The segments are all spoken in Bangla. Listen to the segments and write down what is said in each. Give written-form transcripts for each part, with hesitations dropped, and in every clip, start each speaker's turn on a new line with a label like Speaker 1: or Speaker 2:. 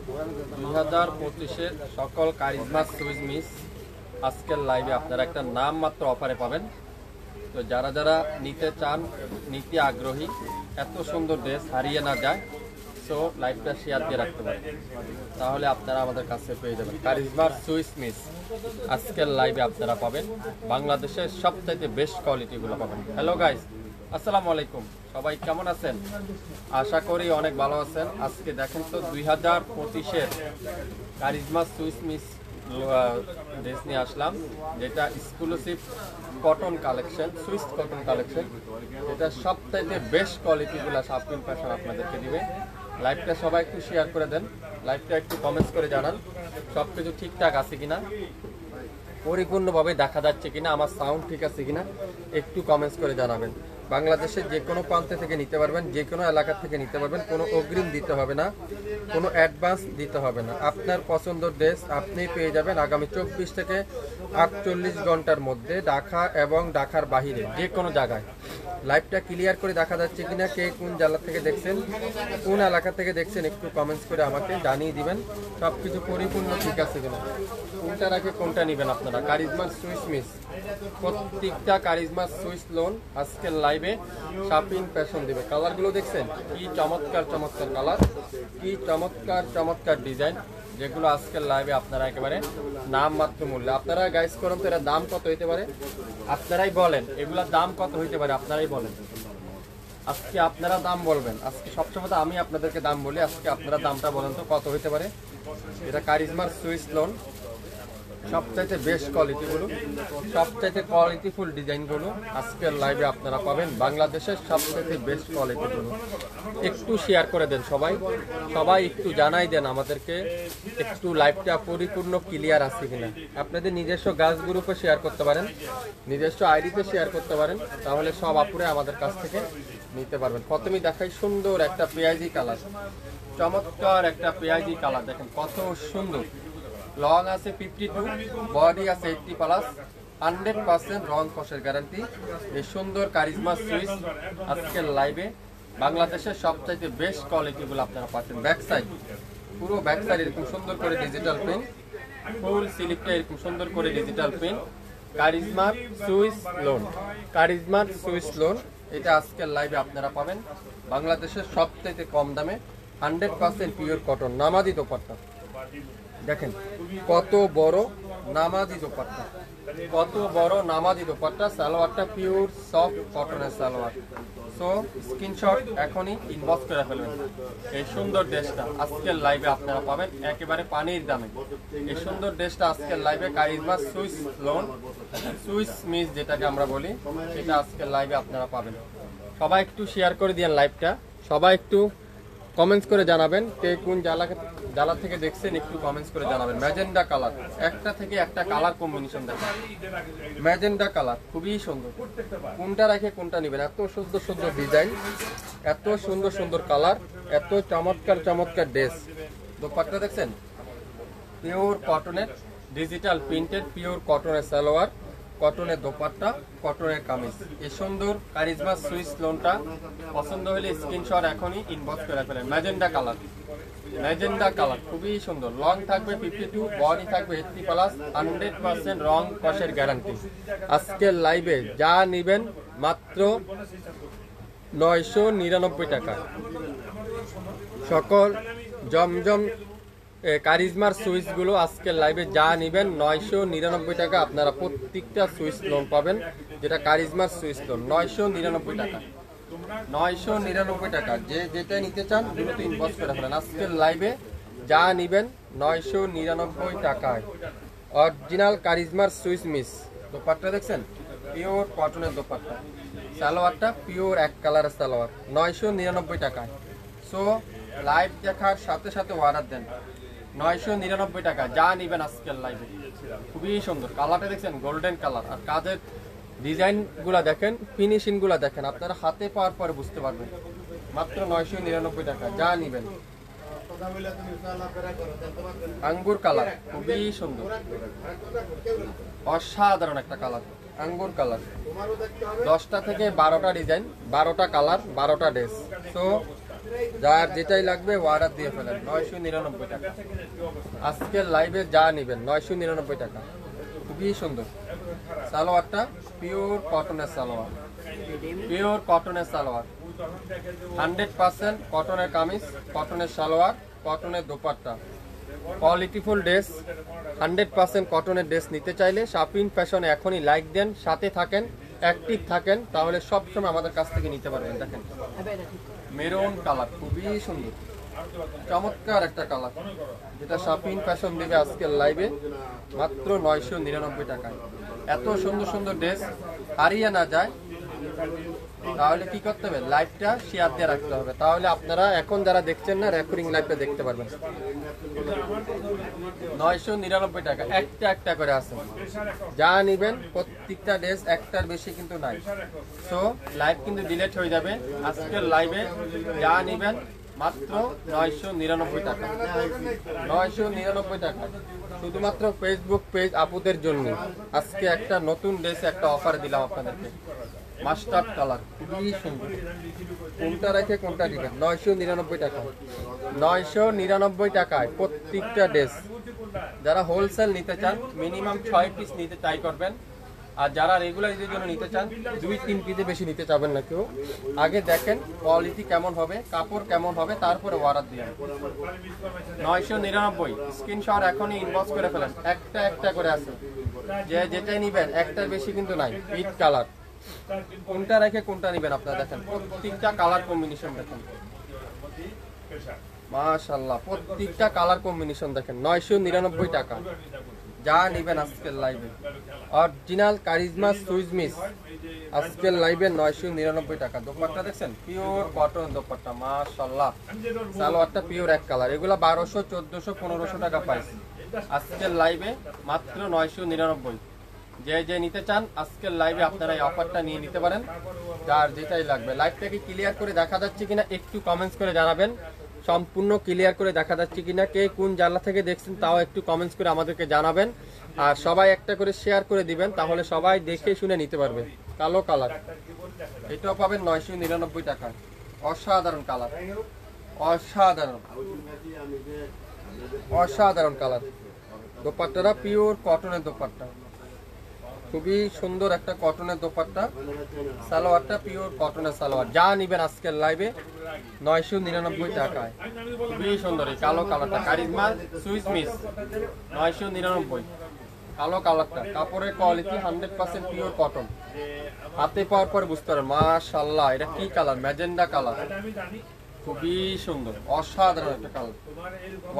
Speaker 1: 2025-এর সকল কারিজমা সুইস মিস আজকের লাইভে আপনারা একটা নাম মাত্র অফারে পাবেন। তো যারা যারা নিতে চান, নিতে আগ্রহী, এত সুন্দর ড্রেস হারিয়ে না যায়, সো লাইভটা শেয়ার দিয়ে রাখতে পারেন, তাহলে আপনারা আমাদের কাছে পেয়ে যাবেন কারিজমার সুইস মিস। আজকের লাইভে আপনারা পাবেন বাংলাদেশের সবচাইতে বেস্ট কোয়ালিটিগুলো পাবেন। হ্যালো গাইস, আসসালামু আলাইকুম, সবাই কেমন আছেন? আশা করি অনেক ভালো আছেন। আজকে দেখেন তো 2025-এর কারিজমা সুইস মিস ড্রেস নিয়ে আসলাম, যেটা exclusive cotton collection, Swiss cotton collection, যেটা সবচাইতে বেস্ট কোয়ালিটিগুলো শাপিং ফ্যাশন আপনাদেরকে দিবে। লাইভটা সবাই একটু শেয়ার করে দেন, লাইভটা একটু কমেন্টস করে জানান সব কিছু ঠিকঠাক আছে কিনা, পরিপূর্ণভাবে দেখা যাচ্ছে কিনা, আমার সাউন্ড ঠিক আছে কিনা একটু কমেন্টস করে জানাবেন। বাংলাদেশের যে কোনো প্রান্তে থেকে নিতে পারবেন, যে কোনো এলাকা থেকে নিতে পারবেন, কোনো অগ্রিম দিতে হবে না, কোনো অ্যাডভান্স দিতে হবে না। আপনার পছন্দের ড্রেস আপনি পেয়ে যাবেন আগামী 24 থেকে 48 ঘন্টার মধ্যে, ঢাকা এবং ঢাকার বাহিরে যে কোনো জায়গায়। লাইভটা ক্লিয়ার করে দেখা যাচ্ছে কিনা, কে কোন জেলা থেকে দেখছেন, কোন এলাকা থেকে দেখছেন, একটু কমেন্টস করে আমাকে জানিয়ে দিবেন সব কিছু পরিপূর্ণ ঠিক আছে কিনা। কোনটা রাখে কোনটা নেবেন আপনারা। কারিজমার সুইস মিস, প্রত্যেকটা কারিজমার সুইস লোন আজকের লাইভে শাপিং ফ্যাশন দিবে। কালারগুলো দেখছেন কি চমৎকার চমৎকার কালার, কি চমৎকার চমৎকার ডিজাইন, যেগুলো আজকের লাইভে আপনারা একেবারে নাম মাত্র মূল্যে। আপনারা গাইস করুন তো, এরা দাম কত হইতে পারে আপনারাই বলেন, এগুলার দাম কত হইতে পারে আপনারাই বলেন। আজকে আপনারা দাম বলবেন, আজকে সবসময় তো আমি আপনাদেরকে দাম বলি, আজকে আপনারা দামটা বলেন তো কত হইতে পারে। এটা কারিজমার সুইস লোন, সবচাইতে বেস্ট কোয়ালিটিগুলো, সবচাইতে কোয়ালিটিফুল ডিজাইনগুলো আজকের লাইভে আপনারা পাবেন বাংলাদেশের সবচাইতে বেস্ট কোয়ালিটিগুলো। একটু শেয়ার করে দেন সবাই, সবাই একটু জানাই দেন আমাদেরকে একটু লাইভটা পরিপূর্ণ ক্লিয়ার আছে কিনা। আপনাদের নিজস্ব গাছ গ্রুপে শেয়ার করতে পারেন, নিজস্ব আইডিতে শেয়ার করতে পারেন, তাহলে সব আপুরে আমাদের কাছ থেকে নিতে পারবেন। প্রথমেই দেখাই সুন্দর একটা পেঁয়াজি কালার, চমৎকার একটা পেঁয়াজি কালার, দেখেন কত সুন্দর। লং আছে 52, বডি আছে 80+, 100% রং কষের গ্যারান্টি। এই সুন্দর কারিজমা সুইস আজকের লাইভে বাংলাদেশের সবচাইতে বেস্ট কোয়ালিটিগুলো আপনারা পাচ্ছেন। ব্যাক সাইড, পুরো ব্যাক সাইড এরকম সুন্দর করে ডিজিটাল প্রিন্ট, ফুল স্লিপটা এরকম সুন্দর করে ডিজিটাল প্রিন্ট। কারিজমার সুইস লোন, কারিজমার সুইস লোন, এটা আজকের লাইভে আপনারা পাবেন বাংলাদেশের সবচাইতে কম দামে, 100% পিওর কটন নামাজি দোপাট্টা। দেখেন কত বড় নামাজি দোপাট্টা, কত বড় নামাজি দোপাট্টা। সালোয়ারটা পিওর সফট কটনের সালোয়ার। সো স্ক্রিনশট এখনই ইনবক্স করে ফেলবেন। এই সুন্দর ড্রেসটা আজকের লাইভে আপনারা পাবেন একেবারে পানির দামে। এই সুন্দর ড্রেসটা আজকের লাইভে charisma Swiss loan, Swiss miss যেটাকে আমরা বলি, সেটা আজকের লাইভে আপনারা পাবেন। সবাই একটু শেয়ার করে দিয়েন লাইভটা, সবাই একটু কমেন্টস করে জানাবেন কে কোন জ্বালা থেকে দেখছেন, একটু কমেন্টস করে জানাবেন। ম্যাজেন্ডা কালার, একটা থেকে একটা কালার কম্বিনেশন দেখেন, ম্যাজেন্ডা কালার খুবই সুন্দর। কোনটা রেখে কোনটা নেবেন, এত সুন্দর সুন্দর ডিজাইন, এত সুন্দর সুন্দর কালার, এত চমৎকার চমৎকার ড্রেস। দোপাট্টা দেখছেন পিওর কটনের, ডিজিটাল প্রিন্টেড পিওর কটনের সালোয়ার, কটনের দোপাট্টা, কটনের কামিজ। এই সুন্দর কারিজমা সুইস লোনটা পছন্দ হলে স্ক্রিনশট এখনই ইনবক্স করে ফেলেন। ম্যাজেন্ডা কালার, ম্যাজেন্ডা কালার খুবই সুন্দর। লং থাকবে 52, বডি থাকবে 80+, 100% রং কষের গ্যারান্টি। আজকের লাইভে যা নেবেন মাত্র 999 টাকা। সকল জমজম কারিজমার সুইচগুলো আজকের লাইভে যা নেবেন 999 টাকা। আপনারা প্রত্যেকটা সুইচ লোন পাবেন, যেটা কারিজমার সুইচ লোন 999 টাকা, 999 টাকা। যে যেটা নিতে চান দ্রুত ইনবক্স করে ফেলেন। আজকের লাইভে যা নেবেন 999 টাকায়। অরিজিনাল কারিজমার সুইচ মিস। দোপাট্টা দেখছেন পিওর কটনের দোপাট্টা, সালোয়ারটা পিওর এক কালারের সালোয়ার, 999 টাকায়। সো লাইভ দেখার সাথে সাথে অর্ডার দেন, 999 টাকা যা নিবেন আজকের লাইভে। খুবই সুন্দর কালারটা দেখছেন, গোল্ডেন কালার। আর কাজের ডিজাইন গুলা দেখেন, ফিনিশিং গুলা দেখেন, আপনারা হাতে পাওয়ার পরে বুঝতে পারবেন। মাত্র 999 টাকা যা নিবেন। আঙ্গুর কালার খুবই সুন্দর, অসাধারণ একটা কালার, আঙ্গুর কালার। 10টা থেকে 12টা ডিজাইন, 12টা কালার, 12টা ড্রেস। তো যার যেটাই লাগবে অর্ডার দিয়ে ফেলেন 999 টাকা। আজকের লাইভে যা নেবেন 999 টাকা। খুবই সুন্দর সালোয়ারটা, পিওর কটনের সালোয়ার, পিওর কটনের সালোয়ার, 100% কটনের কামিজ, কটনের সালোয়ার, কটনের দোপাট্টা, কোয়ালিটিফুল ড্রেস, 100% কটনের ড্রেস নিতে চাইলে শাপিন ফ্যাশনে এখনই লাইক দেন, সাথে থাকেন, অ্যাক্টিভ থাকেন, তাহলে সবসময় আমাদের কাছ থেকে নিতে পারবেন। দেখেন মেরুন কালার, খুবই সুন্দর চমৎকার একটা কালার, যেটা শাপিন ফ্যাশন দেবে আজকের লাইভে মাত্র 999 টাকায়। এত সুন্দর সুন্দর ড্রেস হারিয়ে না যায়, তাহলে কি করতে হবে, লাইভটা শেয়ার দিয়ে রাখতে হবে, তাহলে আপনারা এখন যারা দেখছেন না রেকর্ডিং লাইভটা দেখতে পারবেন। 999 টাকা, একটা একটা করে আছে, যা নিবেন প্রত্যেকটা ড্রেস একটার বেশি কিন্তু নাই। সো লাইভ কিন্তু ডিলেট হয়ে যাবে। আজকের লাইভে যা নিবেন মাত্র 999 টাকা, 999 টাকা, শুধুমাত্র ফেসবুক পেজ আপুদের জন্য আজকে একটা নতুন ড্রেসে একটা অফার দিলাম আপনাদেরকে। মাস্টার্ড কালার, খুবই সুন্দর, কোনটা রেখে কোনটা দিবেন। 999 টাকা, 999 টাকায় প্রত্যেকটা ড্রেস। যারা হোলসেল নিতে চান মিনিমাম 6 পিস নিতে ট্রাই করবেন, আর যারা রেগুলার জন্য নিতে চান 2-3 পিসে বেশি নিতে চাবেন না কেউ। আগে দেখেন কোয়ালিটি কেমন হবে, কাপড় কেমন হবে, তারপরে অর্ডার দিবেন। 999 স্ক্রিনশট এখনই ইনবক্স করে ফেলেন, একটা একটা করে আছে, যে যেটাই নিবেন একটার বেশি কিন্তু নাই। পিট কালার, কোনটা রেখে কোনটা নিবেন আপনারা দেখেন, প্রত্যেকটা কালার কম্বিনেশন দেখেন, মাশাআল্লাহ, প্রত্যেকটা কালার কম্বিনেশন দেখেন। 999 টাকা, যা নিবেন আজকের লাইভে অরিজিনাল কারিজমা সুইস মিস আজকের লাইভে 999 টাকা। দোপাট্টা দেখছেন, পিওর কটন দোপাট্টা, মাশাআল্লাহ। সালোয়ারটা পিওর এক কালার, এগুলা 1200, 1400, 1500 টাকা প্রাইস। আজকের লাইভে মাত্র 999। যে যে নিতে চান আজকের লাইভে আপনারা এই অফারটা নিয়ে নিতে পারেন, যার যেটাই লাগবে। লাইভটাকে ক্লিয়ার করে দেখা যাচ্ছে কিনা একটু কমেন্টস করে জানাবেন, সম্পূর্ণ ক্লিয়ার করে দেখা যাচ্ছে কিনা, কে কোন জেলা থেকে দেখছেন তাও একটু কমেন্টস করে আমাদেরকে জানাবেন, আর সবাই একটা করে শেয়ার করে দিবেন, তাহলে সবাই দেখে শুনে নিতে পারবে। কালো কালার, এটাও পাবেন 999 টাকা, অসাধারণ কালার, অসাধারণ অসাধারণ কালার। দোপাট্টাটা পিওর কটনের দোপাট্টা, খুবই সুন্দর একটা কটনের দোপাট্টা, সালোয়ারটা পিওর কটনের সালোয়ার। যা নিবেন আজকের লাইভে 999 টাকায়, খুবই সুন্দর এই কালো কালারটা, কারিজমা সুইস মিস 999। কালো কালারটা, কাপড়ের কোয়ালিটি 100% পিওর কটন, হাতে পাওয়ার পরে বুঝতে পারেন মাশাআল্লাহ এটা কি কালার, ম্যাজেন্ডা কালার, খুবই সুন্দর অসাধারণ একটা কালার।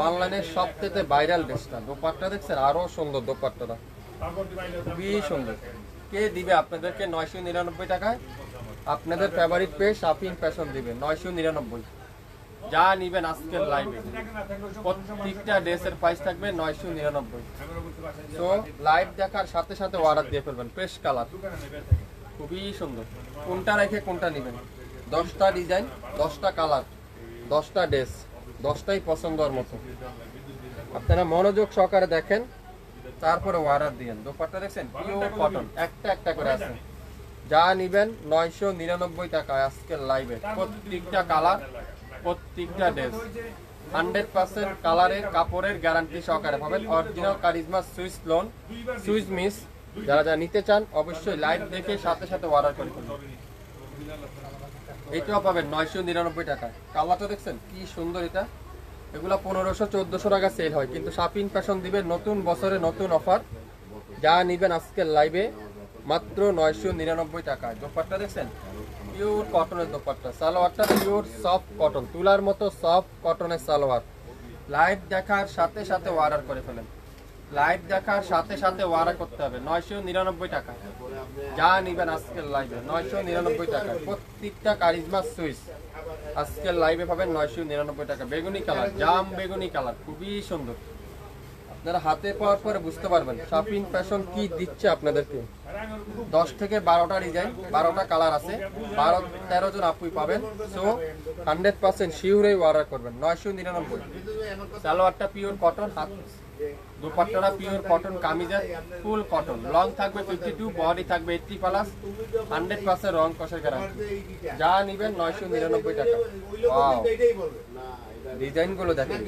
Speaker 1: অনলাইনের সবথেকে ভাইরাল ড্রেসটা, দোপাট্টা দেখছেন আরো সুন্দর দোপাট্টাটা, খুবই সুন্দর। কে দিবে আপনাদেরকে 999 টাকায়? আপনাদের ফেভারিট পেজ শাপিন ফ্যাশন দিবে 999। যা নিবেন আজকের লাইভে প্রত্যেকটা ড্রেসের প্রাইস থাকবে 999। তো লাইভ দেখার সাথে সাথে অর্ডার দিয়ে ফেলবেন। ফ্রেশ কালার, খুবই সুন্দর, কোনটা রেখে কোনটা নেবেন। 10টা ডিজাইন, 10টা কালার, 10টা ড্রেস, 10টাই পছন্দের মতো। আপনারা মনোযোগ সহকারে দেখেন, তারপরে অর্ডার দিবেন। দোপাট্টা দেখছেন পিওর কটন, একটা একটা করে আছে। যা নিবেন 999 টাকা আজকের লাইভে। প্রত্যেকটা কালার, প্রত্যেকটা ড্রেস 100% কালারের কাপড়ের গ্যারান্টি সহকারে পাবেন। Original charisma Swiss loan Swiss miss. যারা যারা নিতে চান অবশ্যই লাইভ দেখে সাথে সাথে অর্ডার করে ফেলুন। এইটাও পাবেন 999 টাকা। কালারটা দেখছেন কি সুন্দর, এটা এগুলা 1500-1400 টাকা সেল হয়, কিন্তু শাপিন ফ্যাশন দিবে নতুন বছরে নতুন অফার। যা নিবেন আজকের লাইভে মাত্র 999 টাকায়। দোপাট্টা দেখছেন পিওর কটনের দোপাট্টা, সালোয়ারটা পিওর সফট কটন, তুলার মতো সফট কটনের সালোয়ার। লাইভ দেখার সাথে সাথে অর্ডার করে ফেলেন, লাইভ দেখার সাথে সাথে অর্ডার করতে হবে। 999 টাকা। যা নিবেন আজকের লাইভে 999 টাকা। প্রত্যেকটা কারিজমা সুইস আজকের লাইভে পাবেন 999 টাকা। বেগুনি কালার, জাম বেগুনি কালার, খুবই সুন্দর। আপনারা হাতে পাওয়ার পরে বুঝতে পারবেন শাপিন ফ্যাশন কি দিচ্ছে আপনাদেরকে। 10 থেকে 12টা ডিজাইন, 12টা কালার আছে, 12-13 জন আপুই পাবেন। সো 100% শিওর হয়ে অর্ডার করবেন। 999। সালোয়ারটা পিওর কটন, হাত দুপাট্টাটা পিওর কটন, কামিজের ফুল কটন, লং থাকবে 52, বডি থাকবে 80 প্লাস, 100% রং কষের গ্যারান্টি। যা নেবেন 999 টাকা। ওয়াও, ডিজাইনগুলো দেখেন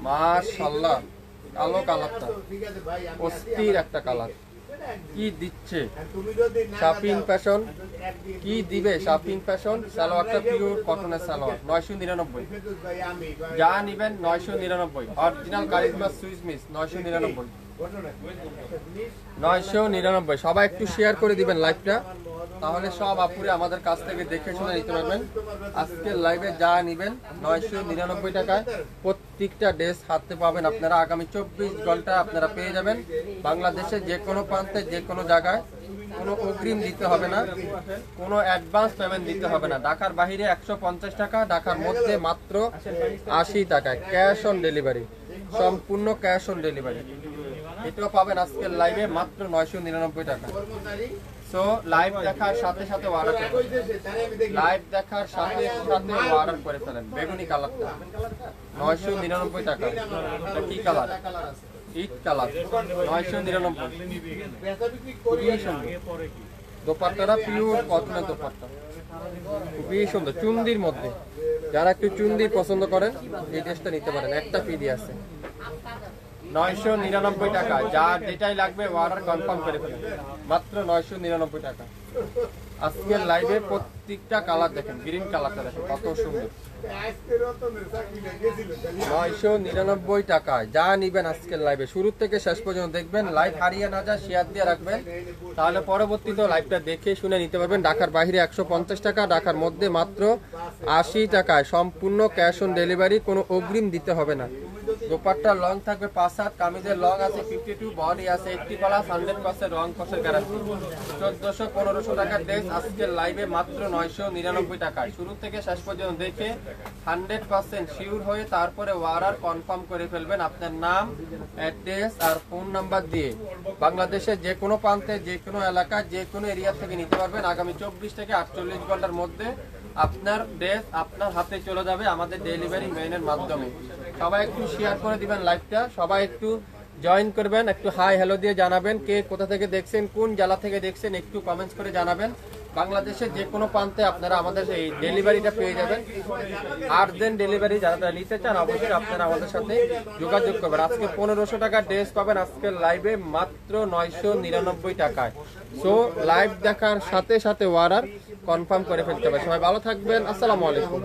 Speaker 1: মাশাআল্লাহ, কালো কালারটা অস্থির একটা কালার। কি দিচ্ছে শাপিন ফ্যাশন, কি দিবে শাপিন ফ্যাশন। সালোয়ারটা পিওর কটনের সালোয়ার, 999। যা নিবেন 999। Original charisma Swiss miss, 999। 999। সবাই একটু শেয়ার করে দিবেন লাইভটা, তাহলে সব আপুরে আমাদের কাছ থেকে দেখে শুনে নিতে পারবেন। আজকের লাইভে যা নিবেন 999 টাকায় প্রত্যেকটা ড্রেস হাতে পাবেন আপনারা। আগামী 24 ঘন্টা আপনারা পেয়ে যাবেন বাংলাদেশের যে কোনো প্রান্তে, যে কোনো জায়গায়। কোনো অগ্রিম দিতে হবে না, কোনো অ্যাডভান্স পেমেন্ট দিতে হবে না। ঢাকার বাইরে 150 টাকা, ঢাকার মধ্যে মাত্র 80 টাকায় ক্যাশ অন ডেলিভারি, সম্পূর্ণ ক্যাশ অন ডেলিভারি। এটাও পাবেন আজকের লাইভে মাত্র 999 টাকা। সো লাইভ দেখার সাথে সাথে অর্ডার করে ফেলেন, লাইভ দেখার সাথে সাথে অর্ডার করে ফেলেন। বেগুনি কালারটা 999 টাকা। এটা কি কালার? ইট কালার, 999। খুবই সুন্দর দোপাট্টাটা, পিওর কটনের দোপাট্টা, খুবই সুন্দর চুন্দির মধ্যে। যারা একটু চুন্দি পছন্দ করেন এই ড্রেসটা নিতে পারেন। একটা পিডি আছে 999 টাকা। যার যেটাই লাগবে অর্ডার কনফার্ম করে ফেলেন, মাত্র 999 টাকা। আজকের লাইভে প্রত্যেকটা কালার দেখেন, গ্রিন কালারটা দেখেন কত সুন্দর। 999 টাকায় যা নিবেন আজকের লাইভে শুরু থেকে শেষ পর্যন্ত দেখবেন। লাইভ হারিয়ে না যায়, শেয়ার দিয়ে রাখবেন, তাহলে পরবর্তীতে লাইভটা দেখে শুনে নিতে পারবেন। ঢাকার বাইরে 150 টাকা, ঢাকার মধ্যে মাত্র 80 টাকায় সম্পূর্ণ ক্যাশ অন ডেলিভারি, কোনো অগ্রিম দিতে হবে না। দোপাট্টা লং থাকবে 5 হাত, কামিজের লং আছে 52, বডি আছে 80 প্লাস, 100% রং কষের গ্যারান্টি। 1400-1500 টাকার ড্রেস আজকের লাইভে মাত্র 999 টাকায় শুরু থেকে শেষ পর্যন্ত দেখে 100% শিওর হয়ে তারপরে অর্ডার কনফার্ম করে ফেলবেন। আপনার নাম, অ্যাড্রেস আর ফোন নাম্বার দিয়ে বাংলাদেশের যে কোনো প্রান্তে, যে কোনো এলাকায়, যে কোনো এরিয়া থেকে নিতে পারবেন। আগামী 24 থেকে 48 ঘন্টার মধ্যে আপনার ড্রেস আপনার হাতে চলে যাবে আমাদের ডেলিভারি ম্যানের মাধ্যমে। সবাই একটু শেয়ার করে দিবেন লাইভটা, সবাই একটু জয়েন করবেন, একটু হাই হ্যালো দিয়ে জানাবেন কে কোথা থেকে দেখছেন, কোন জেলা থেকে দেখছেন, একটু কমেন্টস করে জানাবেন। বাংলাদেশের যে কোনো প্রান্তে আপনারা আমাদের এই ডেলিভারিটা পেয়ে যাবেন। আর্জেন্ট ডেলিভারি যারা নিতে চান অবশ্যই আপনারা আমাদের সাথে যোগাযোগ করবেন। আজকে 1500 টাকার ড্রেস পাবেন আজকের লাইভে মাত্র 999 টাকায়। সো লাইভ দেখার সাথে সাথে অর্ডার কনফার্ম করে ফেলতে হবে। সবাই ভালো থাকবেন, আসসালামু আলাইকুম।